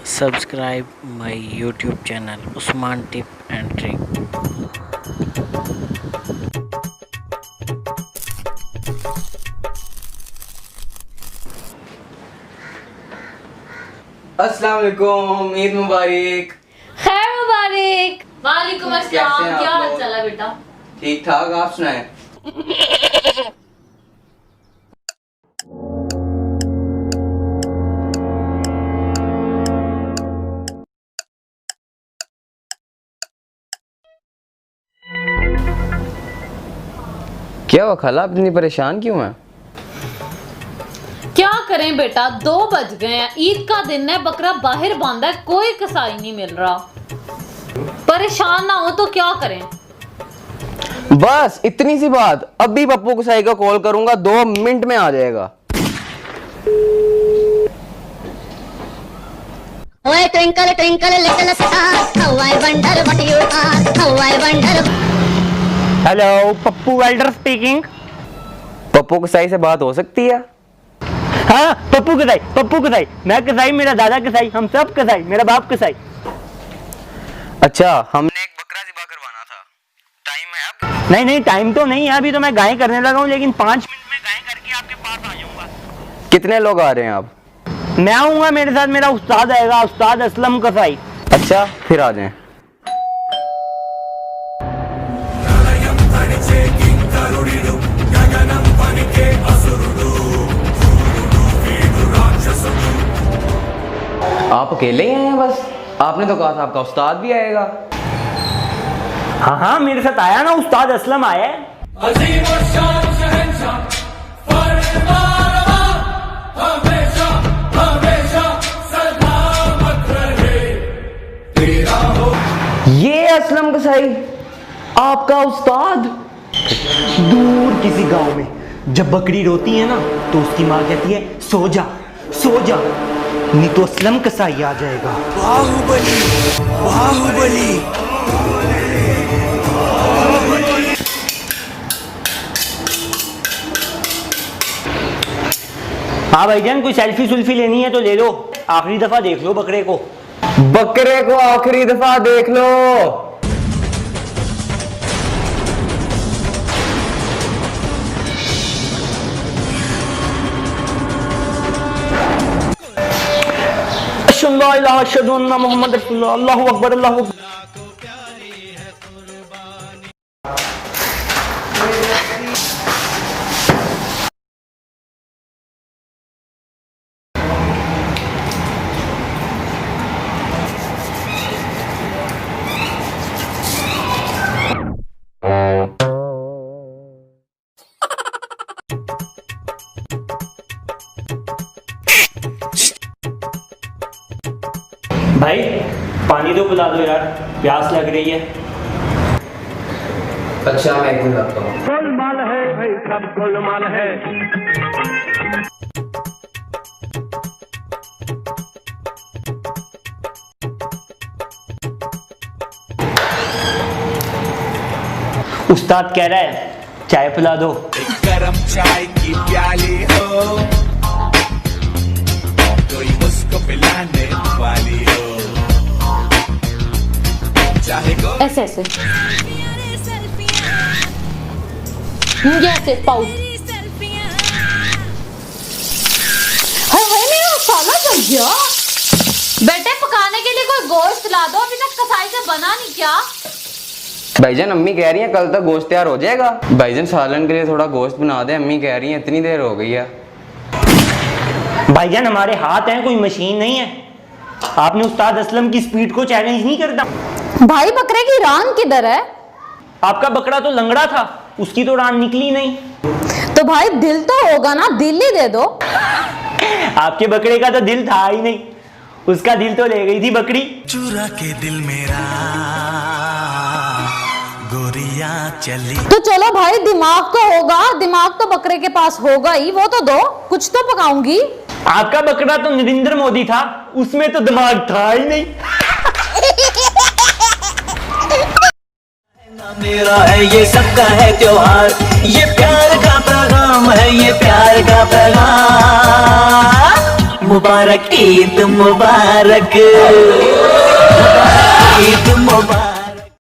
Subscribe my YouTube channel Usman Tip and Trick. अस्सलाम वालेकुम, ईद मुबारक। खैर मुबारक। वालेकुम अस्सलाम। कैसे हैं क्या आप हाल लोग? चाल है बेटा? ठीक ठाक, आप सुनाएं। क्या हुआ खाला, आप इतनी परेशान क्यों हैं? क्या करें बेटा, 2 बज गए हैं, ईद का दिन है, बकरा बाहर बांधा है, कोई कसाई नहीं मिल रहा। परेशान ना हो तो क्या करें? बस इतनी सी बात, अभी पप्पू कसाई का कॉल करूंगा, 2 मिनट में आ जाएगा। Oh, twinkle, twinkle, little star, how I wonder what you are, how I wonder. Hello, Pappu welder speaking. Pappu कसाई से बात हो सकती है? हाँ, पप्पू कसाई, मैं कसाई, मेरा दादा कसाई, हम सब कसाई, मेरा बाप कसाई। अच्छा, हमने एक बकरा ज़िबा करवाना था, टाइम है अब? नहीं, टाइम तो नहीं है, अभी तो मैं गाय करने लगा हूँ, लेकिन 5 मिनट में गाय करके आपके पास आ जाऊंगा। कितने लोग आ रहे हैं आप? मैं आऊंगा, मेरे साथ मेरा उस्ताद आएगा, उस्ताद असलम कसाई। अच्छा, फिर आ जाएं। आप अकेले ही आए हैं बस? आपने तो कहा था आपका उस्ताद भी आएगा। हाँ, मेरे साथ आया ना, उस्ताद असलम आया है। ये असलम कसाई आपका उस्ताद? दूर किसी गांव में जब बकरी रोती है ना, तो उसकी माँ कहती है सो जा, सो जा, नहीं तो असलम कसाई आ जाएगा। बाहुबली, बाहुबली। हाँ भाईजान, कोई सेल्फी सुल्फी लेनी है तो ले लो, आखिरी दफा देख लो बकरे को। बकरे को आखिरी दफा देख लो। मोहम्मद रसूलुल्लाह, अल्लाहु अकबर, अल्लाहु अकबर। भाई पानी तो पिला दो यार, प्यास लग रही है। अच्छा, मैं एक मिनट आता हूँ। गोलमाल है भाई, सब गोलमाल है। उस्ताद कह रहा है चाय पिला दो। गरम चाय की प्याली हो, कोई उसको पिलाने वाली हो, चाहे को ऐसे ऐसे ये ऐसे पाउच। हाय हाय, मेरा साला जल गया। बेटे, पकाने के लिए कोई गोश्त ला दो, अभी तक कसाई से बना नहीं क्या? भाईजान, अम्मी कह रही हैं कल तक गोश्त तैयार हो जाएगा। भाईजान, सालन के लिए थोड़ा गोश्त बना दे, अम्मी कह रही हैं इतनी देर हो गई है। भाईजान, हमारे हाथ हैं, कोई मशीन नहीं है। आपने उस्ताद असलम की स्पीड को चैलेंज नहीं करता। भाई, बकरे की रान किधर है? आपका बकरा तो लंगड़ा था, उसकी तो रान निकली नहीं। तो भाई दिल तो होगा ना, दिल ही दे दो। आपके बकरे का तो दिल था ही नहीं, उसका दिल तो ले गई थी बकरी। चुरा के दिल मेरा गोरिया चली। तो चलो भाई, दिमाग तो होगा, दिमाग तो बकरे के पास होगा ही, वो तो दो, कुछ तो पकाऊंगी। आपका बकरा तो नरेंद्र मोदी था, उसमें तो दिमाग था ही नहीं। मेरा है ये सबका है त्योहार, ये प्यार का पैगाम है, ये प्यार का पैगाम। मुबारक ईद मुबारक ईद मुबारक।